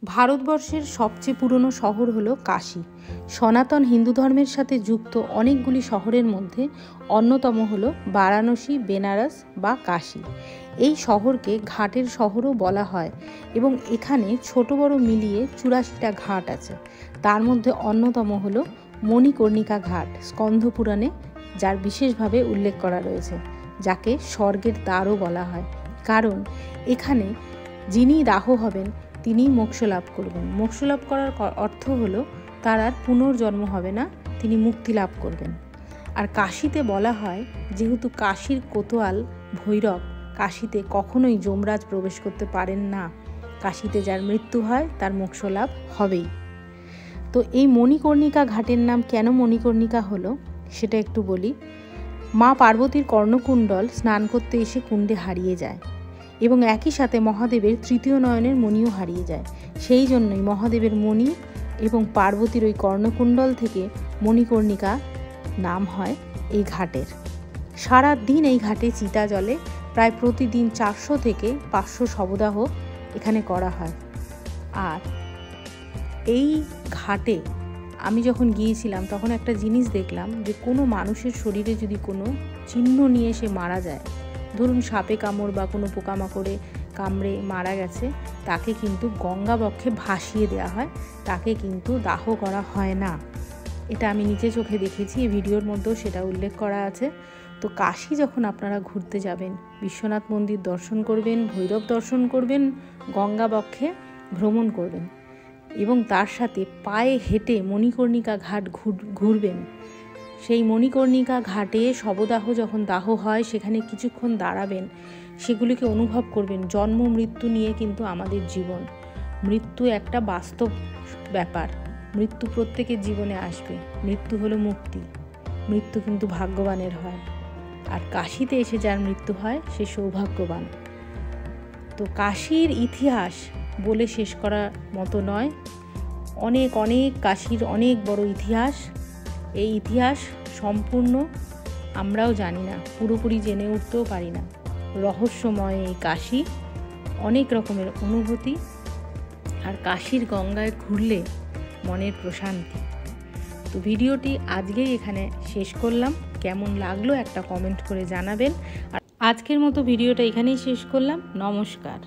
ভারতবর্ষের সবচেয়ে পুরনো শহর হলো কাশী। সনাতন হিন্দু ধর্মের সাথে যুক্ত অনেকগুলি শহরের মধ্যে অন্যতম হলো বারাণসী, বেনারস বা কাশী। এই শহরকে ঘাটের শহরও বলা হয় এবং এখানে ছোট বড় মিলিয়ে 84টা ঘাট আছে। তার মধ্যে অন্যতম হলো মণিকর্ণিকা ঘাট স্কন্ধ পুরাণে, যার বিশেষভাবে উল্লেখ করা রয়েছে, যাকে স্বর্গের দ্বারও বলা হয়। কারণ এখানে যিনি দাহ হবেন তিনি মোক্ষ লাভ করবেন। মোক্ষ লাভ করার অর্থ হলো তার আর পুনর্জন্ম হবে না, তিনি মুক্তি লাভ করবেন। আর কাশীতে বলা হয়, যেহেতু কাশীর কোতোয়াল ভৈরব, কাশীতে কখনোই যমরাজ প্রবেশ করতে পারেন না। কাশীতে যার মৃত্যু হয় তার মোক্ষ লাভ হবেই। তো এই মণিকর্ণিকা ঘাটের নাম কেন মণিকর্ণিকা হলো সেটা একটু বলি। মা পার্বতীর কর্ণকুণ্ডল স্নান করতে এসে কুণ্ডে হারিয়ে যায় এবং একই সাথে মহাদেবের তৃতীয় নয়নের মণিও হারিয়ে যায়। সেই জন্যই মহাদেবের মণি এবং পার্বতীর ওই কর্ণকুণ্ডল থেকে মণিকর্ণিকা নাম হয় এই ঘাটের। সারা দিন এই ঘাটে চিতা জ্বলে। প্রায় প্রতিদিন 400 থেকে 500 শবদাহ এখানে করা হয়। আর এই ঘাটে আমি যখন গিয়েছিলাম তখন একটা জিনিস দেখলাম, যে কোনো মানুষের শরীরে যদি কোনো চিহ্ন নিয়ে সে মারা যায়, ধরুন সাপে কামড় বা কোনো পোকামাকড়ে কামড়ে মারা গেছে, তাকে কিন্তু গঙ্গা বক্ষে ভাসিয়ে দেওয়া হয়, তাকে কিন্তু দাহ করা হয় না। এটা আমি নিজে চোখে দেখেছি, এই ভিডিওর মধ্যেও সেটা উল্লেখ করা আছে। তো কাশী যখন আপনারা ঘুরতে যাবেন, বিশ্বনাথ মন্দির দর্শন করবেন, ভৈরব দর্শন করবেন, গঙ্গা বক্ষে ভ্রমণ করবেন এবং তার সাথে পায়ে হেঁটে মণিকর্ণিকা ঘাট ঘুরবেন। সেই মণিকর্ণিকা ঘাটে শবদাহ যখন দাহ হয় সেখানে কিছুক্ষণ দাঁড়াবেন, সেগুলিকে অনুভব করবেন। জন্ম মৃত্যু নিয়ে কিন্তু আমাদের জীবন, মৃত্যু একটা বাস্তব ব্যাপার, মৃত্যু প্রত্যেকের জীবনে আসবে। মৃত্যু হলো মুক্তি, মৃত্যু কিন্তু ভাগ্যবানের হয়। আর কাশীতে এসে যার মৃত্যু হয় সে সৌভাগ্যবান। তো কাশীর ইতিহাস বলে শেষ করার মতো নয়, অনেক অনেক কাশীর অনেক বড় ইতিহাস। এই ইতিহাস সম্পূর্ণ আমরাও জানি না, পুরোপুরি জেনে উঠতেও পারি না। রহস্যময় এই কাশী, অনেক রকমের অনুভূতি, আর কাশীর গঙ্গায় ঘুরলে মনের প্রশান্তি। তো ভিডিওটি আজকেই এখানে শেষ করলাম। কেমন লাগলো একটা কমেন্ট করে জানাবেন। আর আজকের মতো ভিডিওটা এখানেই শেষ করলাম। নমস্কার।